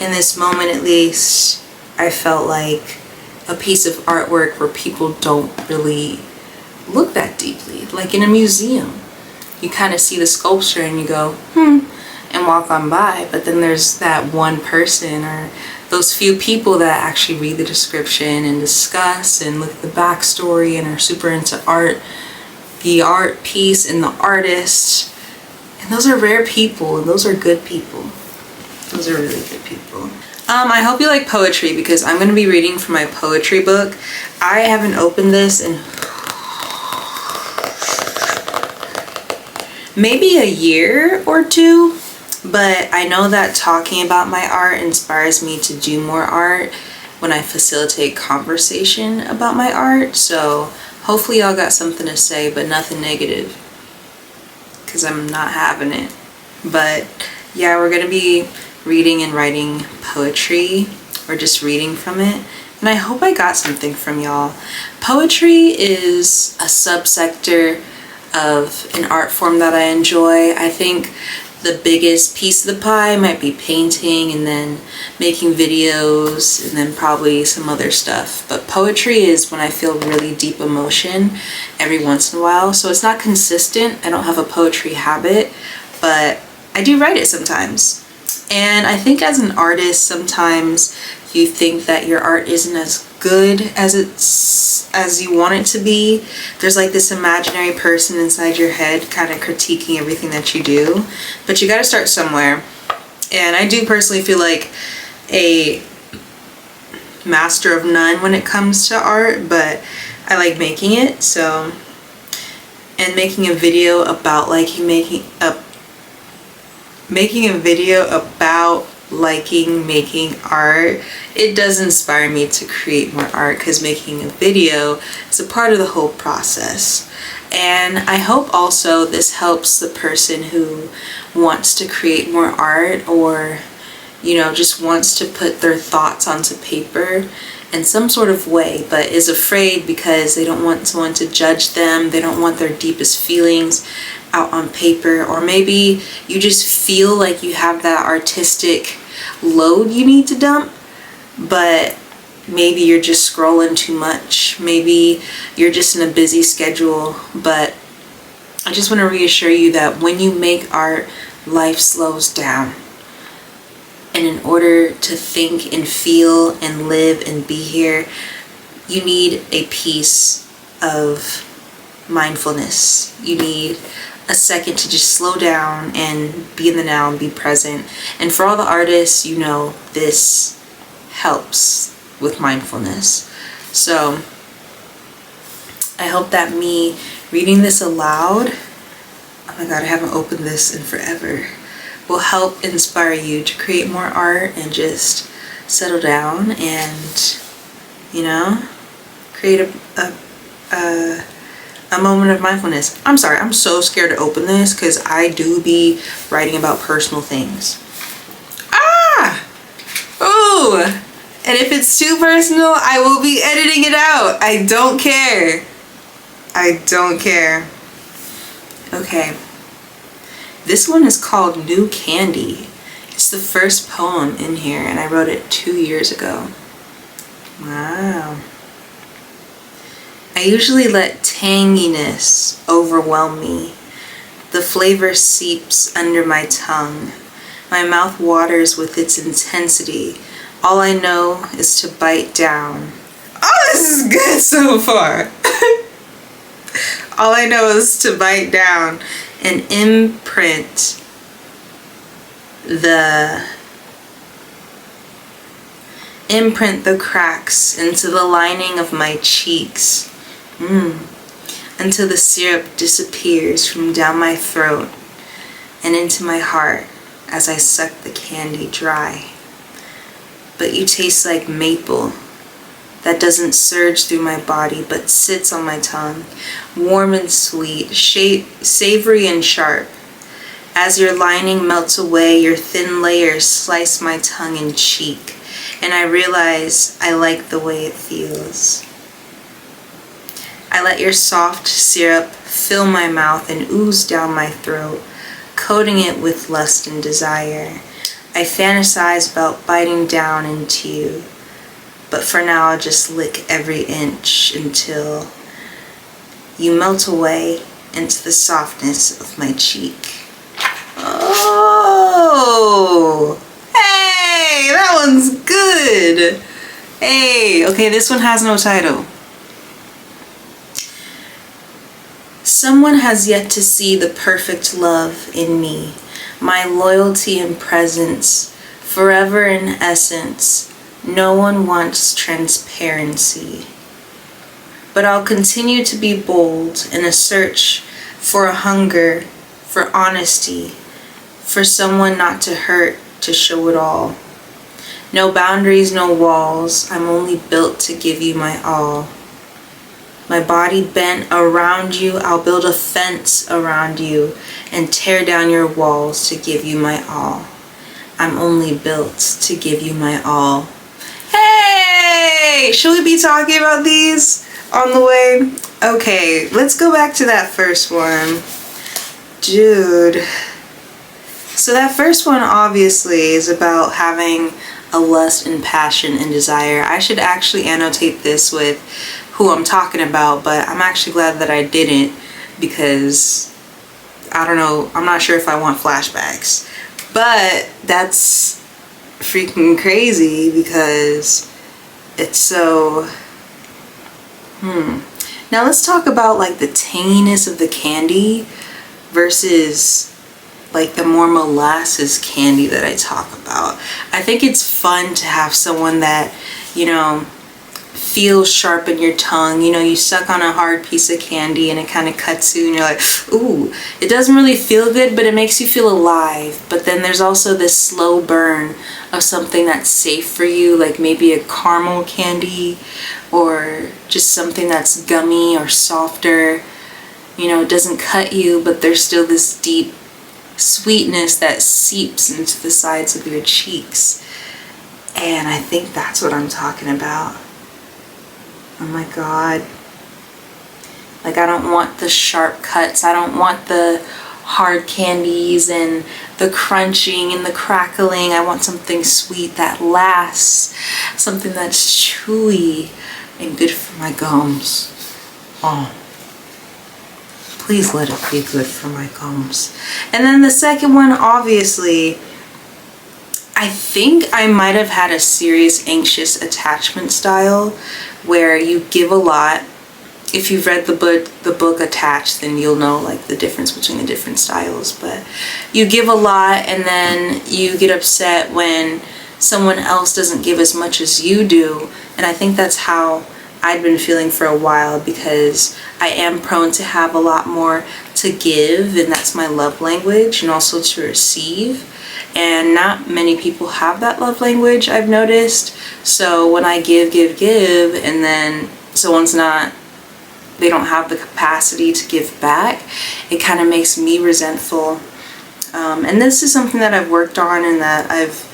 in this moment at least, I felt like a piece of artwork where people don't really look that deeply. Like in a museum, you kind of see the sculpture and you go, and walk on by, but then there's that one person or those few people that actually read the description and discuss and look at the backstory and are super into art, the art piece and the artist. And those are rare people, and those are good people. Those are really good people. I hope you like poetry, because I'm going to be reading from my poetry book. I haven't opened this in maybe a year or two, but I know that talking about my art inspires me to do more art when I facilitate conversation about my art. So hopefully y'all got something to say, but nothing negative, because I'm not having it. But yeah, we're gonna be reading and writing poetry, or just reading from it, and I hope I got something from y'all. Poetry is a subsector of an art form that I enjoy. I think the biggest piece of the pie might be painting, and then making videos, and then probably some other stuff. But poetry is when I feel really deep emotion every once in a while. So it's not consistent. I don't have a poetry habit, but I do write it sometimes. And I think as an artist, sometimes you think that your art isn't as good as you want it to be. There's like this imaginary person inside your head kind of critiquing everything that you do, but you got to start somewhere. And I do personally feel like a master of none when it comes to art, but I like making it. So, and making a video about making a video about liking making art, it does inspire me to create more art, because making a video is a part of the whole process. And I hope also this helps the person who wants to create more art, or just wants to put their thoughts onto paper in some sort of way, but is afraid because they don't want someone to judge them. They don't want their deepest feelings out on paper. Or maybe you just feel like you have that artistic load you need to dump, but maybe you're just scrolling too much. Maybe you're just in a busy schedule. But I just want to reassure you that when you make art, life slows down. And in order to think and feel and live and be here, you need a piece of mindfulness. You need a second to just slow down and be in the now and be present. And for all the artists, this helps with mindfulness. So I hope that me reading this aloud, oh my god, I haven't opened this in forever, will help inspire you to create more art and just settle down and, create a moment of mindfulness. I'm sorry, I'm so scared to open this because I do be writing about personal things. Oh, and if it's too personal, I will be editing it out. I don't care. I don't care. Okay. This one is called New Candy. It's the first poem in here, and I wrote it 2 years ago. Wow. I usually let tanginess overwhelm me. The flavor seeps under my tongue. My mouth waters with its intensity. All I know is to bite down. Oh, this is good so far. All I know is to bite down and imprint the cracks into the lining of my cheeks, until the syrup disappears from down my throat and into my heart as I suck the candy dry. But you taste like maple that doesn't surge through my body but sits on my tongue, warm and sweet, savory and sharp. As your lining melts away, your thin layers slice my tongue and cheek, and I realize I like the way it feels. I let your soft syrup fill my mouth and ooze down my throat, coating it with lust and desire. I fantasize about biting down into you, but for now I'll just lick every inch until you melt away into the softness of my cheek. Oh, hey, that one's good. Hey, okay, this one has no title. Someone has yet to see the perfect love in me, my loyalty and presence, forever in essence. No one wants transparency. But I'll continue to be bold in a search for a hunger, for honesty, for someone not to hurt, to show it all. No boundaries, no walls, I'm only built to give you my all. My body bent around you, I'll build a fence around you and tear down your walls to give you my all. I'm only built to give you my all. Hey! Should we be talking about these on the way? Okay, let's go back to that first one. Dude. So that first one obviously is about having a lust and passion and desire. I should actually annotate this with who I'm talking about, but I'm actually glad that I didn't, because I don't know, I'm not sure if I want flashbacks. But that's freaking crazy because it's so Now let's talk about like the tanginess of the candy versus like the more molasses candy that I talk about. I think it's fun to have someone that, you know, feels sharp in your tongue. You know, you suck on a hard piece of candy and it kind of cuts you and you're like, ooh, it doesn't really feel good, but it makes you feel alive. But then there's also this slow burn of something that's safe for you, like maybe a caramel candy or just something that's gummy or softer. You know, it doesn't cut you, but there's still this deep sweetness that seeps into the sides of your cheeks. And I think that's what I'm talking about. Oh my God. Like, I don't want the sharp cuts. I don't want the hard candies and the crunching and the crackling. I want something sweet that lasts. Something that's chewy and good for my gums. Oh. Please let it be good for my gums. And then the second one, obviously, I think I might have had a serious anxious attachment style where you give a lot. If you've read the book Attached, then you'll know like the difference between the different styles. But you give a lot and then you get upset when someone else doesn't give as much as you do. And I think that's how I'd been feeling for a while, because I am prone to have a lot more to give, and that's my love language, and also to receive. And not many people have that love language, I've noticed. So when I give, and then someone's not, they don't have the capacity to give back, it kind of makes me resentful. And this is something that I've worked on and that I've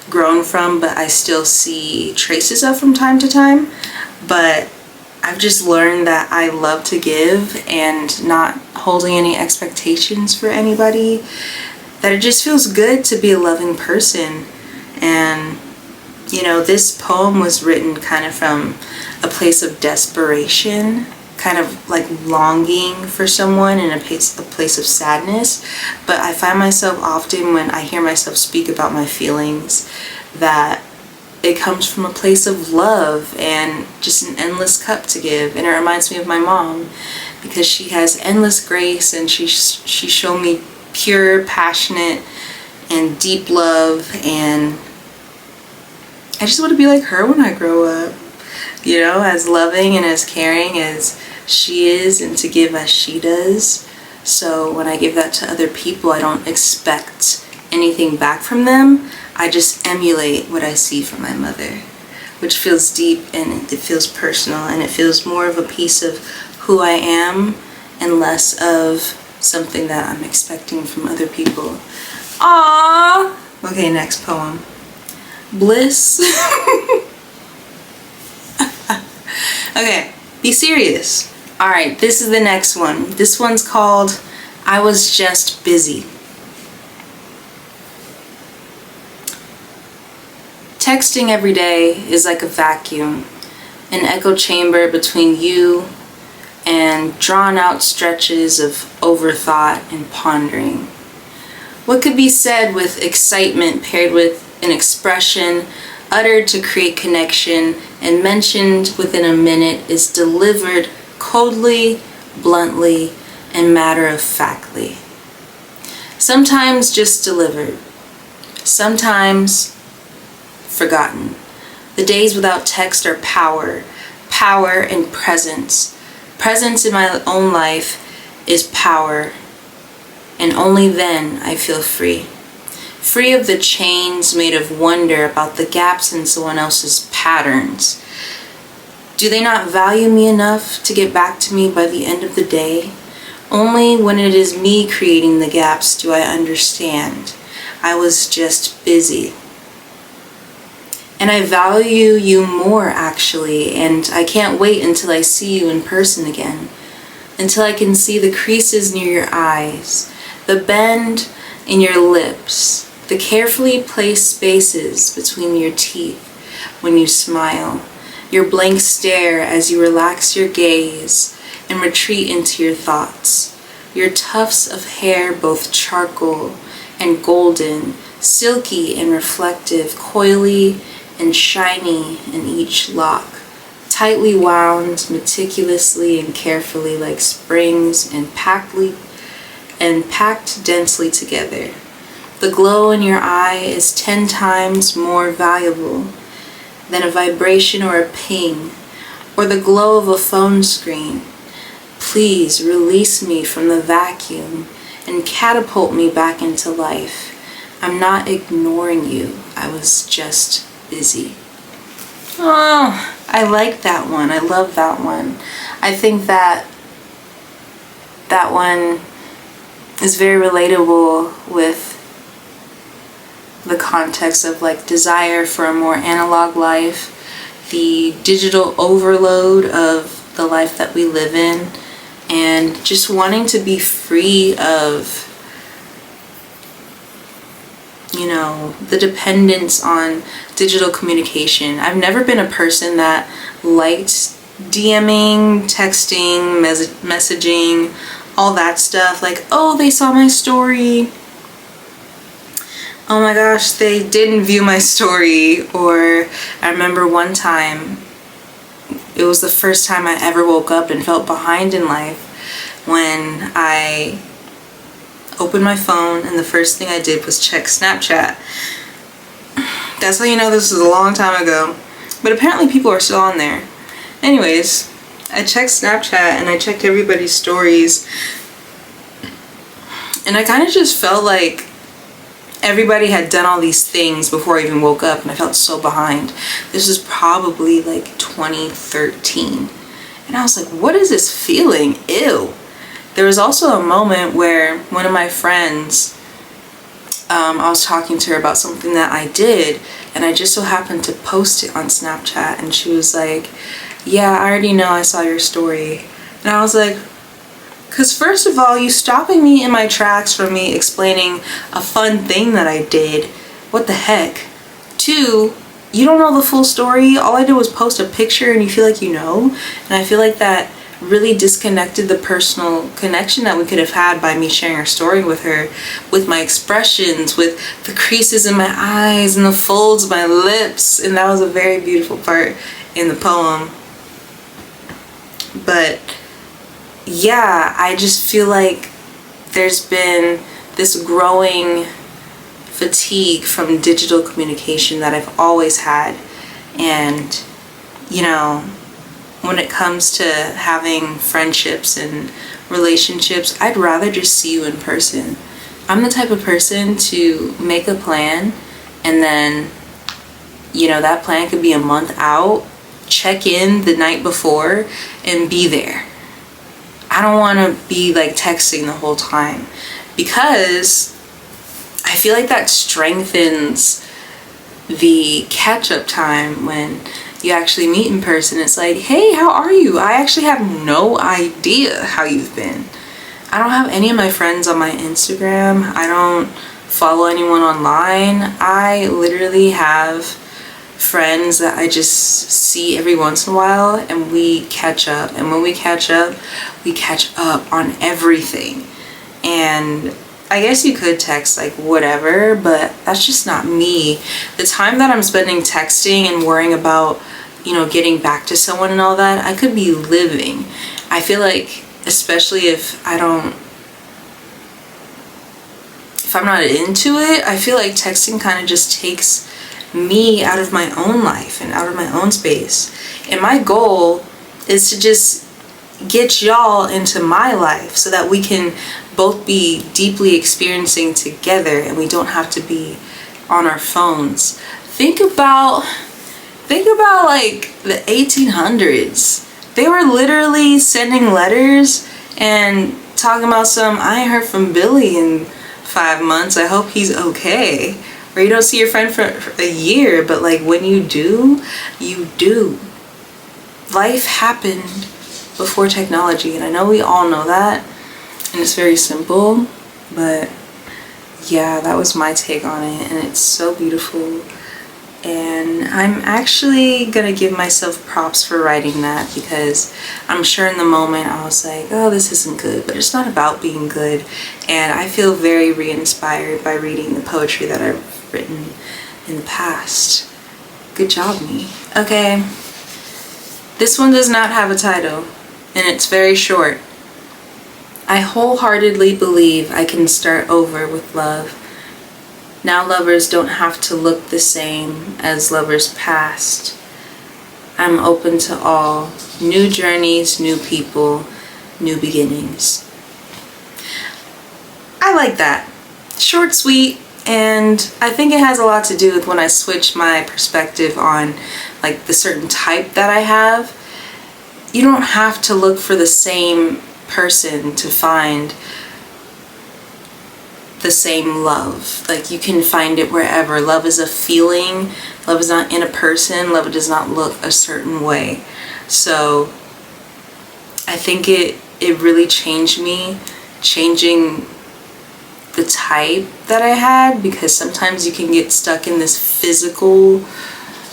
grown from, but I still see traces of from time to time. But I've just learned that I love to give and not holding any expectations for anybody, that it just feels good to be a loving person. And you know, this poem was written kind of from a place of desperation, kind of like longing for someone, in a place of sadness. But I find myself often, when I hear myself speak about my feelings, that it comes from a place of love and just an endless cup to give. And it reminds me of my mom, because she has endless grace and she showed me pure, passionate, and deep love. And I just want to be like her when I grow up, you know, as loving and as caring as she is, and to give as she does. So when I give that to other people, I don't expect anything back from them. I just emulate what I see from my mother, which feels deep and it feels personal, and it feels more of a piece of who I am and less of something that I'm expecting from other people. Aww! Okay, next poem. Bliss. Okay, be serious. Alright, this is the next one. This one's called I Was Just Busy. Texting every day is like a vacuum, an echo chamber between you and drawn out stretches of overthought and pondering. What could be said with excitement paired with an expression uttered to create connection and mentioned within a minute is delivered coldly, bluntly, and matter-of-factly. Sometimes just delivered, sometimes forgotten. The days without text are power and presence. Presence in my own life is power, and only then I feel free. Free of the chains made of wonder about the gaps in someone else's patterns. Do they not value me enough to get back to me by the end of the day? Only when it is me creating the gaps do I understand. I was just busy. And I value you more, actually, and I can't wait until I see you in person again. Until I can see the creases near your eyes, the bend in your lips, the carefully placed spaces between your teeth when you smile, your blank stare as you relax your gaze and retreat into your thoughts, your tufts of hair both charcoal and golden, silky and reflective, coily and shiny in each lock, tightly wound meticulously and carefully like springs and packed densely together. The glow in your eye is 10 times more valuable than a vibration or a ping, or the glow of a phone screen. Please release me from the vacuum and catapult me back into life. I'm not ignoring you. I was just busy. Oh, I like that one. I love that one. I think that one is very relatable with the context of like desire for a more analog life, the digital overload of the life that we live in, and just wanting to be free of, the dependence on digital communication. I've never been a person that liked DMing, texting, messaging, all that stuff. Like, oh, they saw my story. Oh my gosh, they didn't view my story. Or I remember one time, it was the first time I ever woke up and felt behind in life when I opened my phone and the first thing I did was check Snapchat. That's how you know this is a long time ago. But apparently people are still on there. Anyways, I checked Snapchat and I checked everybody's stories. And I kind of just felt like everybody had done all these things before I even woke up, and I felt so behind. This was probably like 2013. And I was like, what is this feeling? Ew. There was also a moment where one of my friends, I was talking to her about something that I did, and I just so happened to post it on Snapchat, and she was like, yeah, I already know, I saw your story. And I was like, because first of all, you stopping me in my tracks from me explaining a fun thing that I did. What the heck? 2, you don't know the full story. All I did was post a picture and you feel like you know. And I feel like that really disconnected the personal connection that we could have had by me sharing our story with her, with my expressions, with the creases in my eyes and the folds of my lips. And that was a very beautiful part in the poem. But yeah, I just feel like there's been this growing fatigue from digital communication that I've always had. And, when it comes to having friendships and relationships, I'd rather just see you in person. I'm the type of person to make a plan, and then, that plan could be a month out, check in the night before, and be there. I don't want to be like texting the whole time, because I feel like that strengthens the catch-up time when you actually meet in person. It's like, hey, how are you? I actually have no idea how you've been. I don't have any of my friends on my Instagram. I don't follow anyone online. I literally have friends that I just see every once in a while, and we catch up. And when we catch up on everything. And I guess you could text like whatever, but that's just not me. The time that I'm spending texting and worrying about, getting back to someone and all that, I could be living. I feel like, especially if I'm not into it, I feel like texting kind of just takes me out of my own life and out of my own space. And my goal is to just get y'all into my life so that we can both be deeply experiencing together and we don't have to be on our phones. Think about like the 1800s. They were literally sending letters and talking about I ain't heard from Billy in 5 months. I hope he's okay. Or you don't see your friend for a year, but like when you do, you do. Life happened before technology, and I know we all know that, and it's very simple, but yeah, that was my take on it, and it's so beautiful. And I'm actually gonna give myself props for writing that, because I'm sure in the moment I was like, oh, this isn't good, but it's not about being good. And I feel very re-inspired by reading the poetry that I've written in the past. Good job, me. Okay, this one does not have a title, and it's very short. I wholeheartedly believe I can start over with love. Now lovers don't have to look the same as lovers past. I'm open to all. New journeys, new people, new beginnings. I like that. Short, sweet, and I think it has a lot to do with when I switch my perspective on like the certain type that I have. You don't have to look for the same person to find the same love. Like, you can find it wherever. Love is a feeling. Love is not in a person. Love does not look a certain way. So I think it really changed me, changing the type that I had, because sometimes you can get stuck in this physical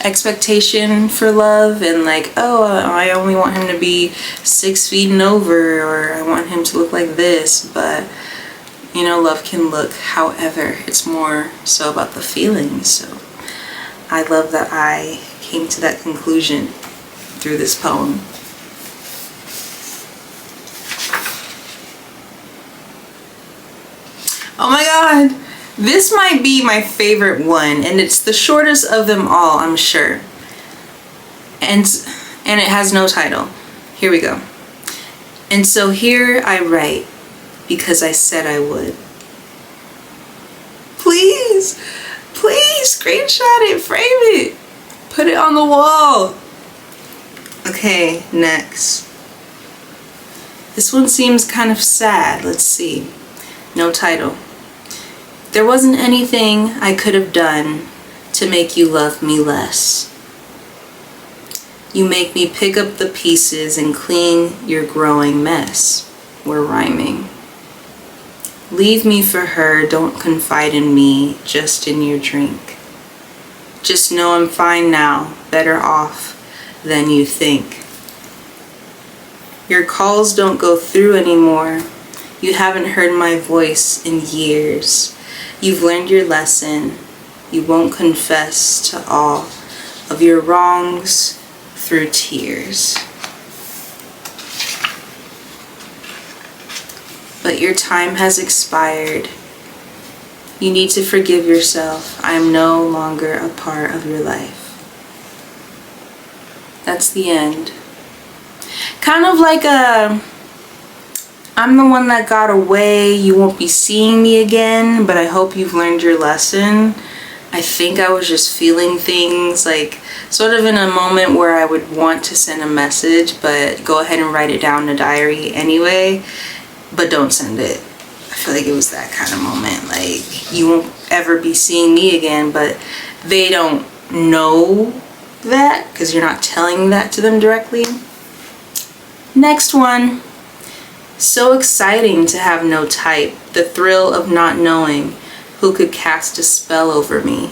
expectation for love, and like, oh, I only want him to be 6 feet and over, or I want him to look like this. But love can look however. It's more so about the feelings. So I love that I came to that conclusion through this poem. Oh my god, this might be my favorite one, and it's the shortest of them all, I'm sure. And it has no title. Here we go. And so here I write, because I said I would. Please, please screenshot it, frame it, put it on the wall. Okay, next. This one seems kind of sad. Let's see. No title. There wasn't anything I could have done to make you love me less. You make me pick up the pieces and clean your growing mess. We're rhyming. Leave me for her, don't confide in me, just in your drink. Just know I'm fine now, better off than you think. Your calls don't go through anymore. You haven't heard my voice in years. You've learned your lesson. You won't confess to all of your wrongs through tears. But your time has expired. You need to forgive yourself. I am no longer a part of your life. That's the end. Kind of like I'm the one that got away. You won't be seeing me again, but I hope you've learned your lesson. I think I was just feeling things, like sort of in a moment where I would want to send a message, but go ahead and write it down in a diary anyway. But don't send it. I feel like it was that kind of moment. Like, you won't ever be seeing me again, but they don't know that because you're not telling that to them directly. Next one. So exciting to have no type. The thrill of not knowing who could cast a spell over me.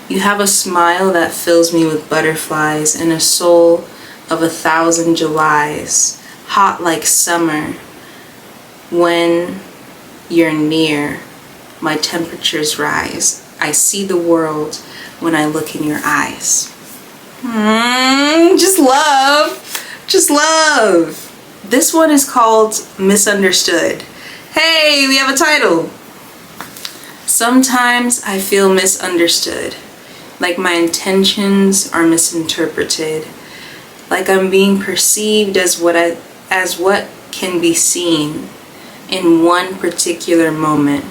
You have a smile that fills me with butterflies and a soul of 1,000 Julys, hot like summer. When you're near, my temperatures rise. I see the world when I look in your eyes. Just love. Just love. This one is called Misunderstood. Hey, we have a title. Sometimes I feel misunderstood, like my intentions are misinterpreted, like I'm being perceived as what can be seen in one particular moment,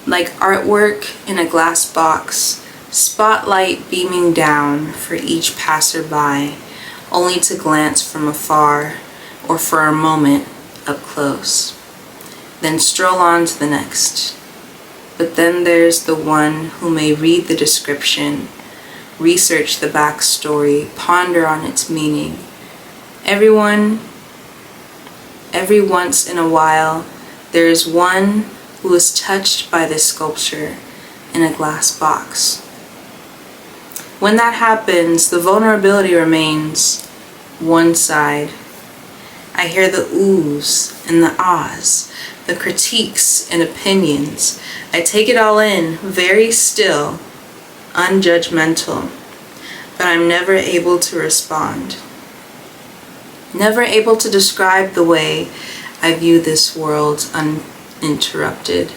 like artwork in a glass box, spotlight beaming down for each passerby, only to glance from afar or for a moment up close, then stroll on to the next. But then there's the one who may read the description, research the backstory, ponder on its meaning. Every once in a while, there is one who is touched by this sculpture in a glass box. When that happens, the vulnerability remains one side. I hear the oohs and the ahs, the critiques and opinions. I take it all in, very still, unjudgmental, but I'm never able to respond. Never able to describe the way I view this world uninterrupted.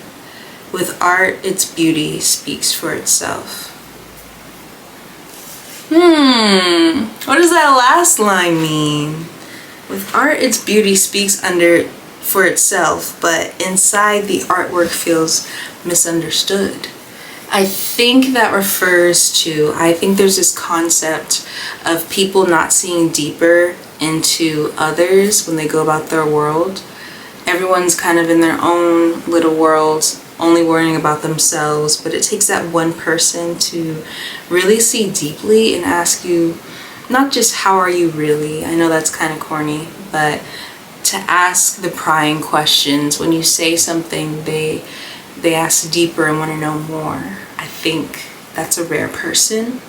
With art, its beauty speaks for itself. What does that last line mean? With art, its beauty speaks for itself, but inside the artwork feels misunderstood. I think that refers to, I think there's this concept of people not seeing deeper into others when they go about their world. Everyone's kind of in their own little world, only worrying about themselves, but it takes that one person to really see deeply and ask you, not just how are you really, I know that's kind of corny, but to ask the prying questions. When you say something, they ask deeper and want to know more. I think that's a rare person.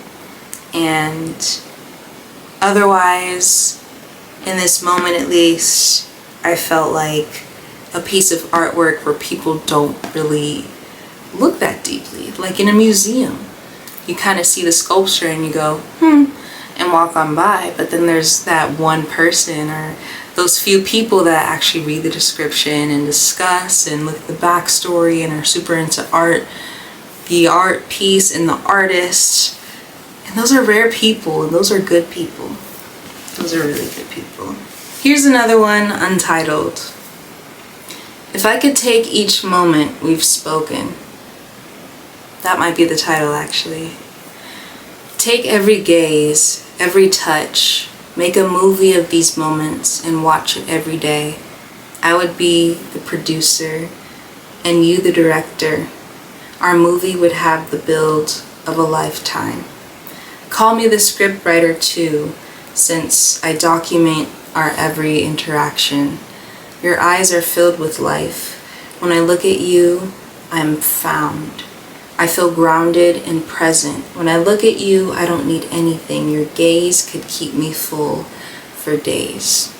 And otherwise, in this moment at least, I felt like a piece of artwork where people don't really look that deeply. Like in a museum, you kind of see the sculpture and you go, and walk on by, but then there's that one person or those few people that actually read the description and discuss and look at the backstory and are super into art, the art piece and the artist. And those are rare people, and those are good people. Those are really good people. Here's another one, untitled. If I could take each moment we've spoken, that might be the title actually. Take every gaze, every touch, make a movie of these moments and watch it every day. I would be the producer and you the director. Our movie would have the build of a lifetime. Call me the scriptwriter too, since I document our every interaction. Your eyes are filled with life. When I look at you, I'm found. I feel grounded and present. When I look at you, I don't need anything. Your gaze could keep me full for days.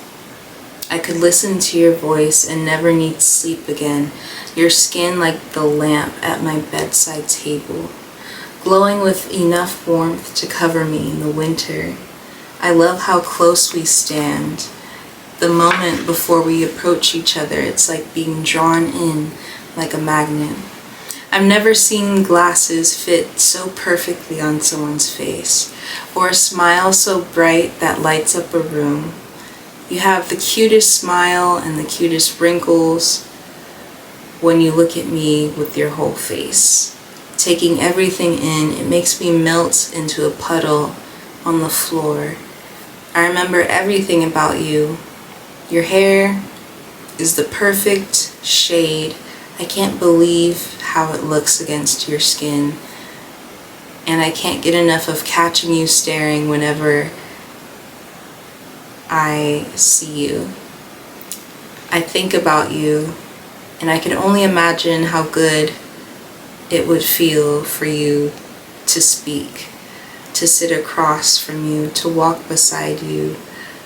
I could listen to your voice and never need sleep again. Your skin like the lamp at my bedside table, glowing with enough warmth to cover me in the winter. I love how close we stand. The moment before we approach each other, it's like being drawn in like a magnet. I've never seen glasses fit so perfectly on someone's face, or a smile so bright that lights up a room. You have the cutest smile and the cutest wrinkles when you look at me with your whole face. Taking everything in, it makes me melt into a puddle on the floor. I remember everything about you. Your hair is the perfect shade. I can't believe how it looks against your skin. And I can't get enough of catching you staring whenever I see you. I think about you, and I can only imagine how good it would feel for you to speak, to sit across from you, to walk beside you,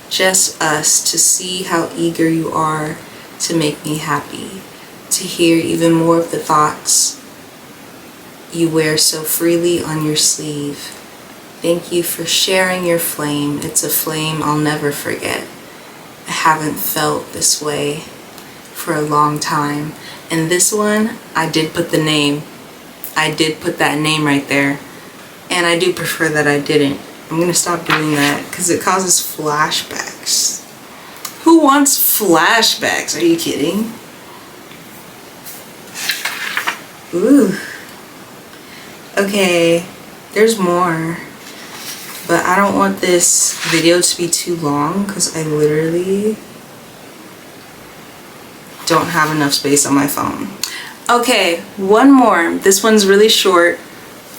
just us, to see how eager you are to make me happy, to hear even more of the thoughts you wear so freely on your sleeve. Thank you for sharing your flame. It's a flame I'll never forget. I haven't felt this way for a long time. And this one, I did put the name. I did put that name right there. And I do prefer that I didn't. I'm gonna stop doing that because it causes flashbacks. Who wants flashbacks? Are you kidding? Ooh. Okay, there's more. But I don't want this video to be too long because I literally don't have enough space on my phone. Okay, one more. This one's really short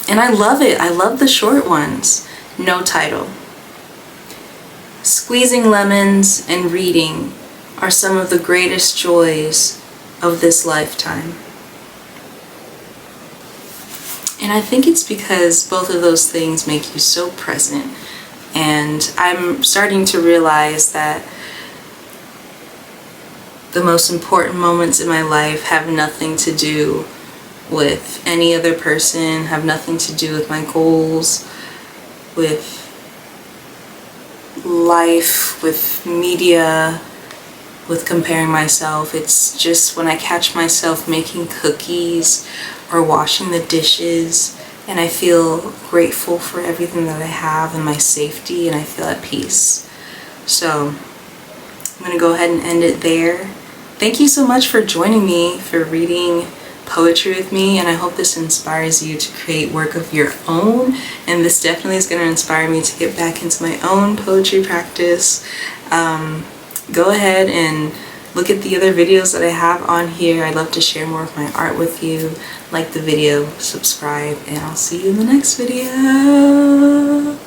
and I love it. I love the short ones. No title. Squeezing lemons and reading are some of the greatest joys of this lifetime. And I think it's because both of those things make you so present. And I'm starting to realize that the most important moments in my life have nothing to do with any other person, have nothing to do with my goals, with life, with media, with comparing myself. It's just when I catch myself making cookies or washing the dishes and I feel grateful for everything that I have and my safety, and I feel at peace. So I'm gonna go ahead and end it there. Thank you so much for joining me, for reading poetry with me, and I hope this inspires you to create work of your own. And this definitely is going to inspire me to get back into my own poetry practice. Go ahead and look at the other videos that I have on here. I'd love to share more of my art with you. Like the video, subscribe, and I'll see you in the next video.